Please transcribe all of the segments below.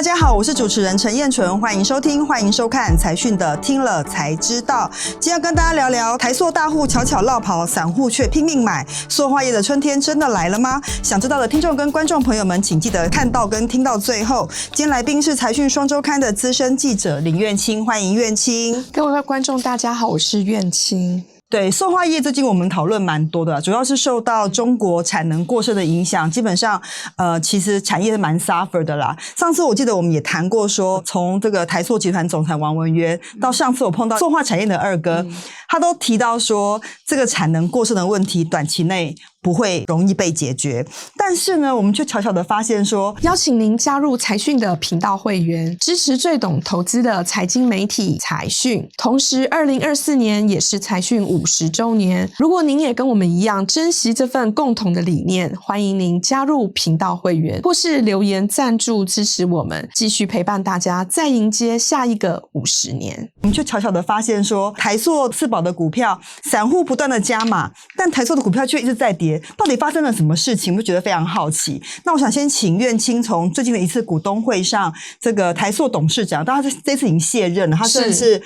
大家好，我是主持人陈燕纯，欢迎收听，欢迎收看财讯的听了才知道。今天要跟大家聊聊台塑大户悄悄落跑，散户却拼命买，塑化业的春天真的来了吗？想知道的听众跟观众朋友们，请记得看到跟听到最后。今天来宾是财讯双周刊的资深记者林苑青，欢迎苑青。各位观众大家好，我是苑青。对，塑化业最近我们讨论蛮多的，主要是受到中国产能过剩的影响，基本上其实产业是蛮 suffer 的啦。上次我记得我们也谈过说，从这个台塑集团总裁王文渊到上次我碰到塑化产业的二哥，他都提到说这个产能过剩的问题短期内不会容易被解决，但是呢，我们却悄悄的发现说，邀请您加入财讯的频道会员，支持最懂投资的财经媒体财讯。同时，2024年也是财讯50周年。如果您也跟我们一样珍惜这份共同的理念，欢迎您加入频道会员，或是留言赞助支持我们，继续陪伴大家，再迎接下一个50年。我们却悄悄的发现说，台塑四宝的股票，散户不断的加码，但台塑的股票却一直在跌。到底发生了什么事情？我就觉得非常好奇。那我想先请苑青从最近的一次股东会上，这个台塑董事长，当然这次已经卸任了，他算是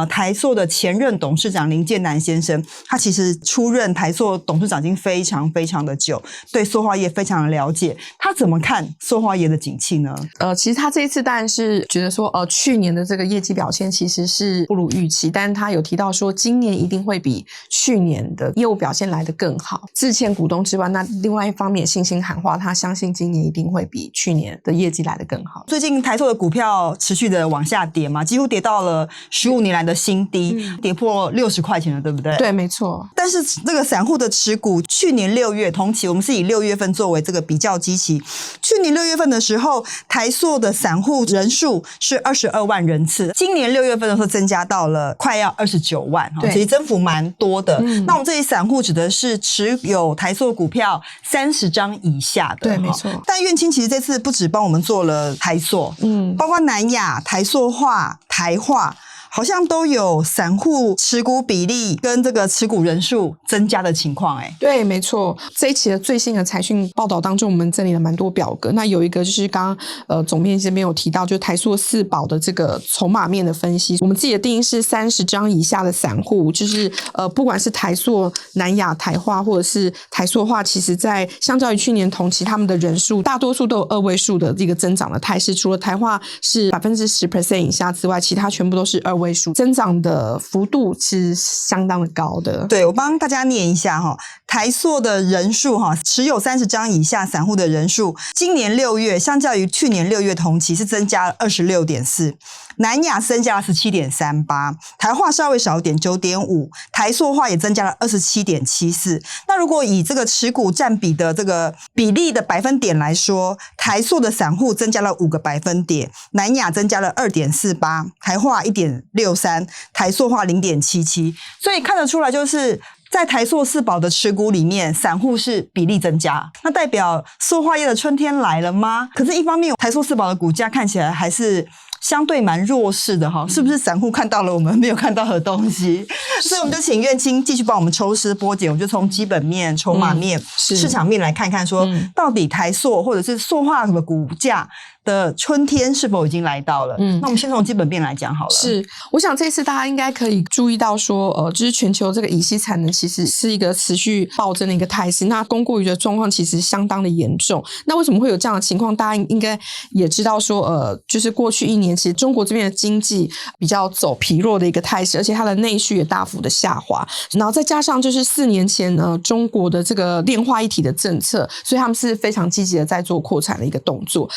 台塑的前任董事长林建南先生，他其实出任台塑董事长已经非常非常的久，对塑化业非常的了解。他怎么看塑化业的景气呢？其实他这一次当然是觉得说，去年的这个业绩表现其实是不如预期，但是他有提到说，今年一定会比去年的业务表现来得更好。之前股东之外，那另外一方面信心喊话，他相信今年一定会比去年的业绩来得更好。最近台塑的股票持续的往下跌嘛，几乎跌到了15年来的新低，跌破60块钱了，对不对？对，没错。但是这个散户的持股，去年6月同期，我们是以6月份作为这个比较基期。去年6月份的时候，台塑的散户人数是22万人次，今年6月份的时候增加到了快要29万，其实增幅蛮多的。那我们这里散户指的是持有台塑股票30张以下的，对，没错。但苑青其实这次不只帮我们做了台塑，包括南亚、台塑化、台化，好像都有散户持股比例跟这个持股人数增加的情况。对，没错。这一期的最新的财讯报道当中，我们整理了蛮多表格。那有一个就是刚刚总编辑这边有提到，就是台塑四宝的这个筹码面的分析。我们自己的定义是30张以下的散户，就是不管是台塑、南亚、台化或者是台塑化，其实在相较于去年同期，他们的人数大多数都有2位数的一个增长的态势。除了台化是 10% 以下之外，其他全部都是2位数，增长的幅度是相当的高的。对，我帮大家念一下台塑的人数持有30张以下散户的人数，今年6月相较于去年6月同期是增加了 26.4%， 南亚增加了 17.38%， 台化稍微少一点 9.5%， 台塑化也增加了 27.74%。 那如果以这个持股占比的这个比例的百分点来说，台塑的散户增加了5个百分点，南亚增加了 2.48%， 台化 1.63%， 台塑化 0.77%。 所以看得出来，就是在台塑四宝的持股里面，散户是比例增加，那代表塑化业的春天来了吗？可是一方面台塑四宝的股价看起来还是相对蛮弱势的是不是散户看到了我们没有看到的东西？所以我们就请苑青继续帮我们抽丝剥茧，我们就从基本面、筹码面、市场面来看看说，到底台塑或者是塑化的股价的春天是否已经来到了？那我们先从基本面来讲好了。是，我想这次大家应该可以注意到说，就是全球这个乙烯产能其实是一个持续暴增的一个态势，那供过于的状况其实相当的严重。那为什么会有这样的情况？大家应该也知道说，就是过去1年其实中国这边的经济比较走疲弱的一个态势，而且它的内需也大幅的下滑，然后再加上就是4年前中国的这个炼化一体的政策，所以他们是非常积极的在做扩产的一个动作。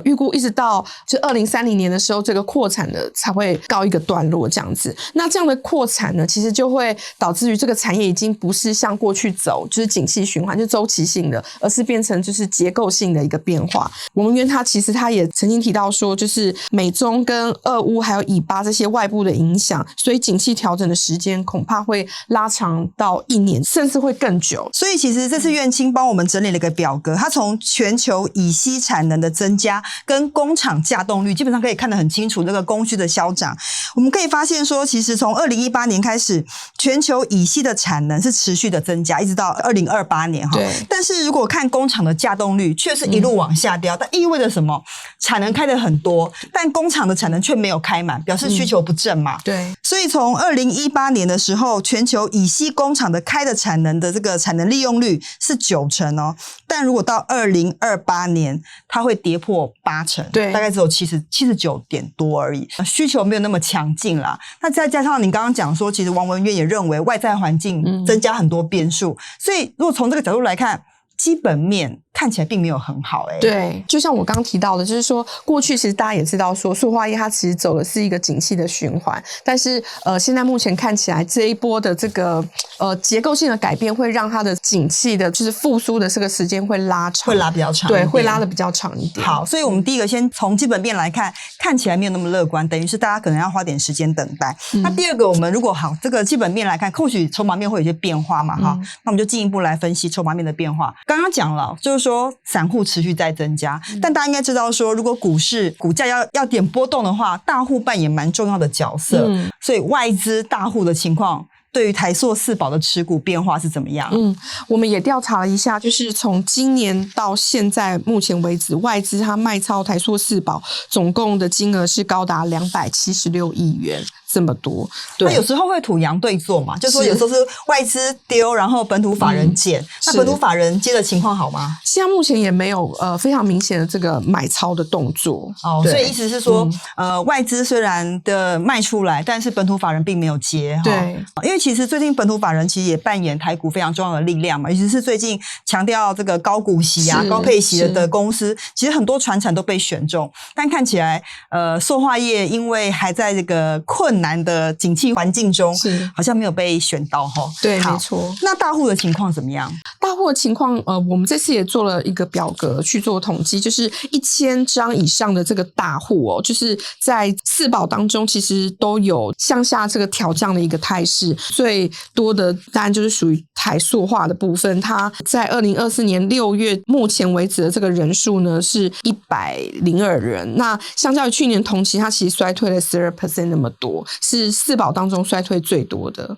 预估一直到就2030年的时候，这个扩产的才会告一个段落这样子。那这样的扩产呢，其实就会导致于这个产业已经不是像过去走就是景气循环，就周期性的，而是变成就是结构性的一个变化。王文渊其实他也曾经提到说，就是美中跟俄乌还有以巴这些外部的影响，所以景气调整的时间恐怕会拉长到1年，甚至会更久。所以其实这次苑青帮我们整理了一个表格，它从全球乙烯产能的增加跟工厂稼动率，基本上可以看得很清楚那个供需的消长。我们可以发现说，其实从2018年开始，全球乙烯的产能是持续的增加，一直到2028年哈。但是如果看工厂的稼动率，却是一路往下掉，但意味着什么？产能开得很多，但工厂的产能却没有开满，表示需求不振嘛。对，所以从2018年的时候，全球乙烯工厂的开的产能的这个产能利用率是90%哦，但如果到2028年，它会跌破80%，对，大概只有79点多而已，需求没有那么强劲啦。那再加上你刚刚讲说，其实王文渊也认为外在环境增加很多变数，所以如果从这个角度来看，基本面看起来并没有很好对，就像我刚刚提到的，就是说过去其实大家也知道说塑化业它其实走的是一个景气的循环，但是现在目前看起来这一波的这个结构性的改变会让它的景气的就是复苏的这个时间会拉长，会拉比较长，对，会拉的比较长一点。好，所以我们第一个先从基本面来看，看起来没有那么乐观，等于是大家可能要花点时间等待。那第二个，我们如果好这个基本面来看，或许筹码面会有一些变化嘛，哈，那我们就进一步来分析筹码面的变化。刚刚讲了，就是说散户持续在增加，但大家应该知道说，如果股价要点波动的话，大户扮演蛮重要的角色，所以外资大户的情况，对于台塑四宝的持股变化是怎么样？我们也调查了一下，就是从今年到现在目前为止，外资它卖超台塑四宝总共的金额是高达276亿元。这么多，对，那有时候会土洋对做嘛，就是说有时候是外资丢，然后本土法人减，那本土法人接的情况好吗？现在目前也没有非常明显的这个买超的动作哦，所以意思是说，外资虽然的卖出来，但是本土法人并没有接，对，因为其实最近本土法人其实也扮演台股非常重要的力量嘛，尤其是最近强调这个高股息啊、高配息的公司，其实很多传产都被选中，但看起来塑化业因为还在这个困难的景气环境中，好像没有被选到齁。对，没错。那大户的情况怎么样？大户的情况，我们这次也做了一个表格去做统计，就是1000张以上的这个大户哦，就是在四宝当中，其实都有向下这个调降的一个态势。最多的当然就是属于台塑化的部分，它在2024年6月目前为止的这个人数呢是102人，那相较于去年同期，它其实衰退了12% 那么多。是四宝当中衰退最多的。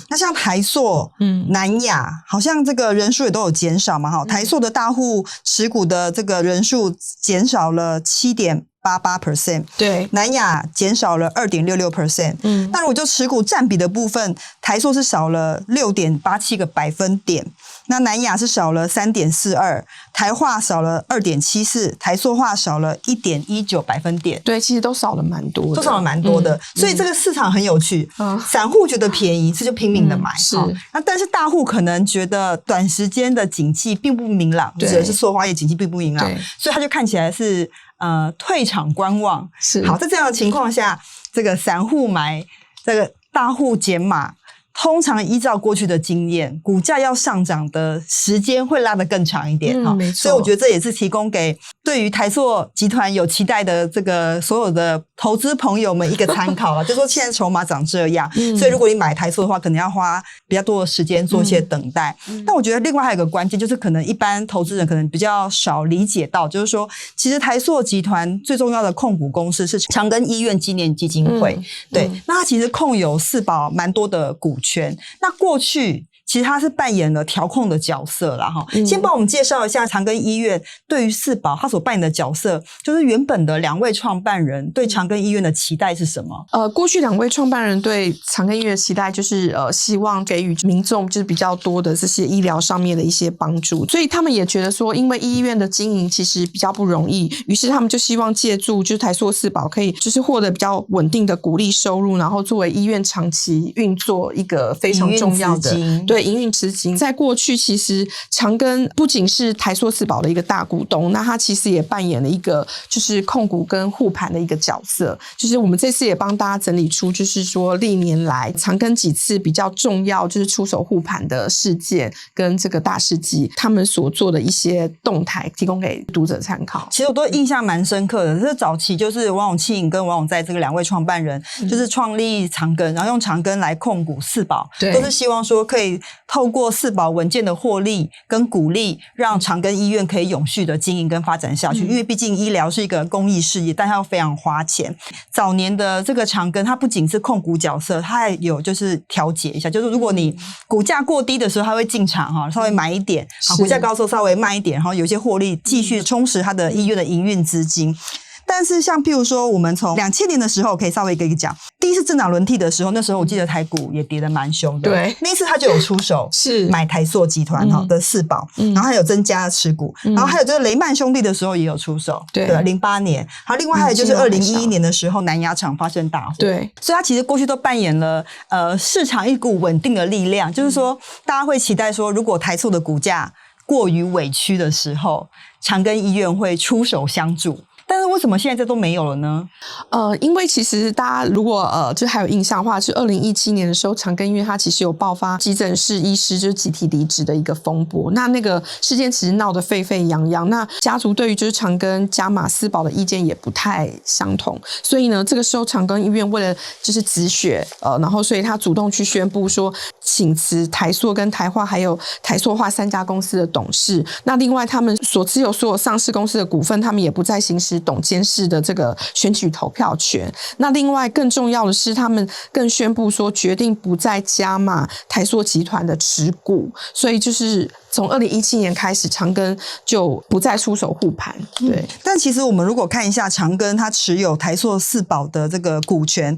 那像台塑、南亚，好像这个人数也都有减少嘛，哈。台塑的大户持股的这个人数减少了7.88%，对，南亚减少了2.66%，那如果就持股占比的部分，台塑是少了6.87个百分点，那南亚是少了3.42%，台化少了2.74%，台塑化少了1.19百分点，对，其实都少了蛮多的，都少了蛮多的，所以这个市场很有趣，散户觉得便宜，这就拼命的买，是，那但是大户可能觉得短时间的景气并不明朗，指的是塑化业景气并不明朗，所以他就看起来是退场观望。是，好，在这样的情况下，这个散户买，这个大户减码，通常依照过去的经验，股价要上涨的时间会拉得更长一点，没错。所以我觉得这也是提供给对于台塑集团有期待的这个所有的投资朋友们一个参考了。就说现在筹码长这样，所以如果你买台塑的话，可能要花比较多的时间做一些等待。但我觉得另外还有一个关键，就是可能一般投资人可能比较少理解到，就是说其实台塑集团最重要的控股公司是长庚医院纪念基金会，对，那它其实控有四宝蛮多的股权，那过去其实他是扮演了调控的角色啦哈。先帮我们介绍一下长庚医院对于四宝他所扮演的角色，就是原本的2位创办人对长庚医院的期待是什么？过去2位创办人对长庚医院的期待就是希望给予民众就是比较多的这些医疗上面的一些帮助，所以他们也觉得说，因为医院的经营其实比较不容易，于是他们就希望借助就是台塑四宝可以就是获得比较稳定的股利收入，然后作为医院长期运作一个非常重要的对营运资金。在过去其实长庚不仅是台塑四宝的一个大股东，那他其实也扮演了一个就是控股跟护盘的一个角色，就是我们这次也帮大家整理出就是说历年来长庚几次比较重要就是出手护盘的事件跟这个大事记他们所做的一些动态提供给读者参考。其实我都印象蛮深刻的，这早期就是王永庆跟王永在这个2位创办人就是创立长庚，然后用长庚来控股四宝，都是希望说可以透过四宝稳健的获利跟鼓励，让长庚医院可以永续的经营跟发展下去。因为毕竟医疗是一个公益事业，但它要非常花钱。早年的这个长庚，它不仅是控股角色，它还有就是调节一下，就是如果你股价过低的时候，它会进场稍微买一点，股价高的时候稍微卖一点，然后有些获利继续充实它的医院的营运资金。但是像譬如说我们从2000年的时候可以稍微跟你讲，第一次政党轮替的时候，那时候我记得台股也跌得蛮凶的，对，那一次他就有出手是买台塑集团的四宝，然后还有增加持股，然后还有就是雷曼兄弟的时候也有出手，对，08年，然后另外还有就是2011年的时候南亚厂发生大火，对，所以他其实过去都扮演了市场一股稳定的力量，就是说大家会期待说，如果台塑的股价过于委屈的时候，长庚医院会出手相助。但是为什么现在这都没有了呢？因为其实大家如果就还有印象的话，是2017年的时候，长庚医院它其实有爆发急诊室医师就是集体离职的一个风波。那个事件其实闹得沸沸扬扬，那家族对于就是长庚加码四宝的意见也不太相同，所以呢，这个时候长庚医院为了就是止血，然后所以他主动去宣布说请辞台塑跟台化还有台塑化3家公司的董事。那另外他们所持有所有上市公司的股份，他们也不再行使董监事的这个选举投票权。那另外更重要的是，他们更宣布说决定不再加码台塑集团的持股，所以就是从2017年开始，长庚就不再出手护盘。对，但其实我们如果看一下长庚它持有台塑四宝的这个股权，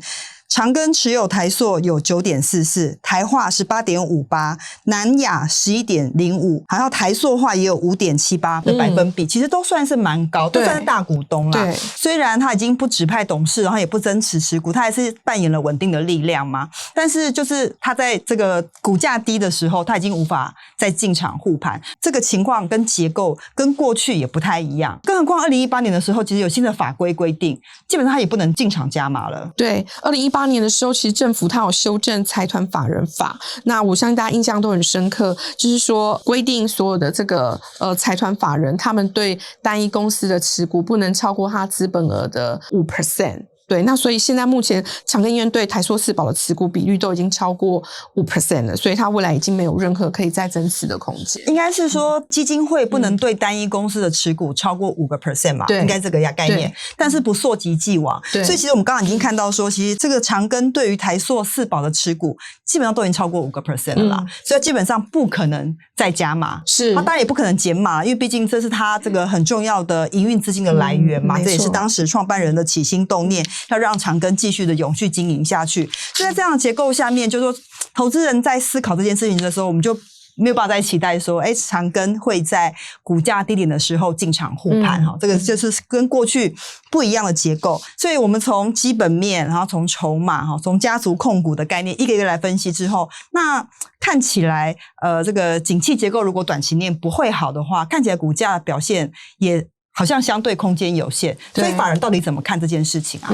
长庚持有台塑有 9.44%， 台化 18.58%， 南亚 11.05%， 还有台塑化也有 5.78% 的百分比，其实都算是蛮高，都算是大股东啦。对，虽然他已经不指派董事，然后也不增持持股，他还是扮演了稳定的力量嘛。但是就是他在这个股价低的时候，他已经无法再进场护盘，这个情况跟结构跟过去也不太一样。更何况2018年的时候，其实有新的法规规定，基本上他也不能进场加码了。对，2018年的时候，其实政府它有修正财团法人法，那我相信大家印象都很深刻，就是说规定所有的这个财团法人，他们对单一公司的持股不能超过他资本额的 5%。对，那所以现在目前长庚医院对台塑四宝的持股比率都已经超过 5% 了，所以它未来已经没有任何可以再增持的空间。应该是说基金会不能对单一公司的持股超过 5% 嘛，应该这个概念，但是不溯及既往。所以其实我们刚刚已经看到说，其实这个长庚对于台塑四宝的持股基本上都已经超过 5% 了啦，所以基本上不可能再加码，是，他当然也不可能减码，因为毕竟这是他这个很重要的营运资金的来源嘛，这也是当时创办人的起心动念，要让长庚继续的永续经营下去。所以在这样的结构下面，就是说投资人在思考这件事情的时候，我们就没有办法再期待说长庚会在股价低点的时候进场护盘，这个就是跟过去不一样的结构。所以我们从基本面，然后从筹码，从家族控股的概念一个一个来分析之后，那看起来这个景气结构如果短期内不会好的话，看起来股价的表现也好像相对空间有限，所以法人到底怎么看这件事情啊？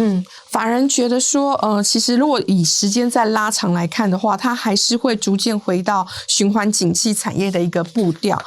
法人觉得说，其实如果以时间再拉长来看的话，它还是会逐渐回到循环景气产业的一个步调。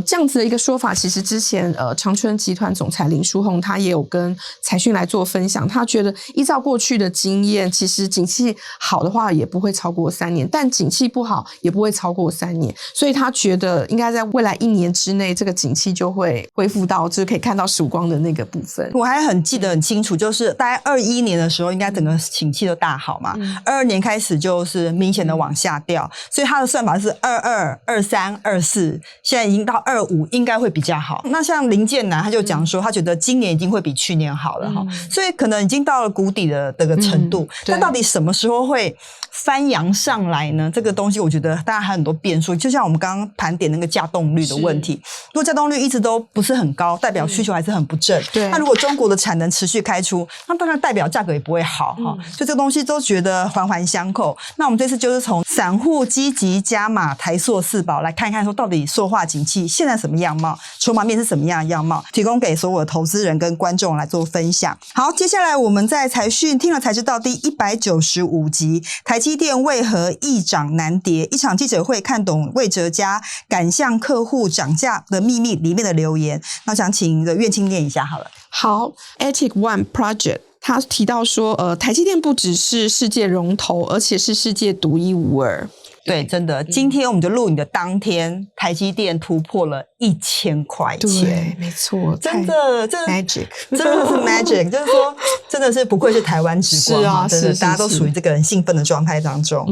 这样子的一个说法，其实之前长春集团总裁林书宏他也有跟财讯来做分享，他觉得依照过去的经验，其实景气好的话也不会超过3年，但景气不好也不会超过3年，所以他觉得应该在未来1年之内，这个景气就会恢复到就是可以看到曙光的那个部分。我还很记得很清楚，就是大概21年的时候，应该整个景气都大好嘛，22年开始就是明显的往下掉，所以他的算法是22、23、24，现在已经到25，应该会比较好。那像林建南他就讲说，他觉得今年已经会比去年好了所以可能已经到了谷底的这个程度。但到底什么时候会翻扬上来呢？这个东西我觉得当然还有很多变数，就像我们刚刚盘点那个价动率的问题，如果价动率一直都不是很高，代表需求还是很不振。那如果中国的产能持续开出，那当然代表价格也不会好所以这个东西都觉得环环相扣。那我们这次就是从散户积极加码台塑四宝来看看说，到底塑化景气现在什么样貌，筹码面是什么样的样貌，提供给所有的投资人跟观众来做分享。好，接下来我们在财讯听了才知道第195集，台积电为何易涨难跌？一场记者会看懂魏哲家敢向客户涨价的秘密里面的留言。那想请苑青念一下好了。好 ，Attic One Project。他提到说，台积电不只是世界龙头，而且是世界独一无二。对，真的，今天我们就录影的当天，台积电突破了1000块钱，对，没错，真的，真的 magic， 真的是 magic， 就是说，真的是不愧是台湾之光，是啊，真的，是大家都属于这个很兴奋的状态当中。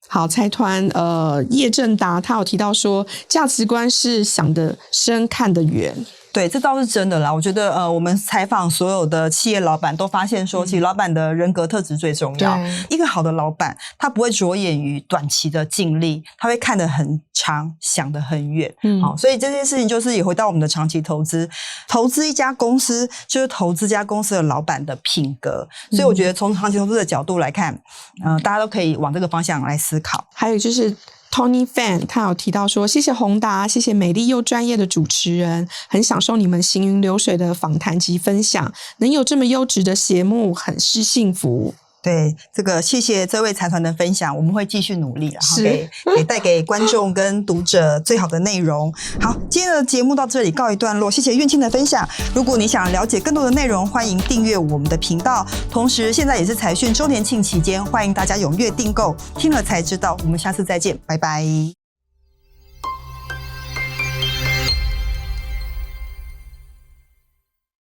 好，财团叶正达他有提到说，价值观是想得深看得远。对，这倒是真的啦。我觉得我们采访所有的企业老板都发现说，其实老板的人格特质最重要。一个好的老板，他不会着眼于短期的净利，他会看得很长，想得很远。好，所以这件事情就是也回到我们的长期投资，投资一家公司就是投资家公司的老板的品格。所以我觉得从长期投资的角度来看，大家都可以往这个方向来思考。还有就是Tony Fan 他有提到说，谢谢宏达，谢谢美丽又专业的主持人，很享受你们行云流水的访谈及分享，能有这么优质的节目很是幸福。对，这个谢谢这位财团的分享，我们会继续努力，然后给带给观众跟读者最好的内容。好，今天的节目到这里告一段落，谢谢苑庆的分享。如果你想了解更多的内容，欢迎订阅我们的频道。同时，现在也是财讯周年庆期间，欢迎大家踊跃订购，听了才知道。我们下次再见，拜拜。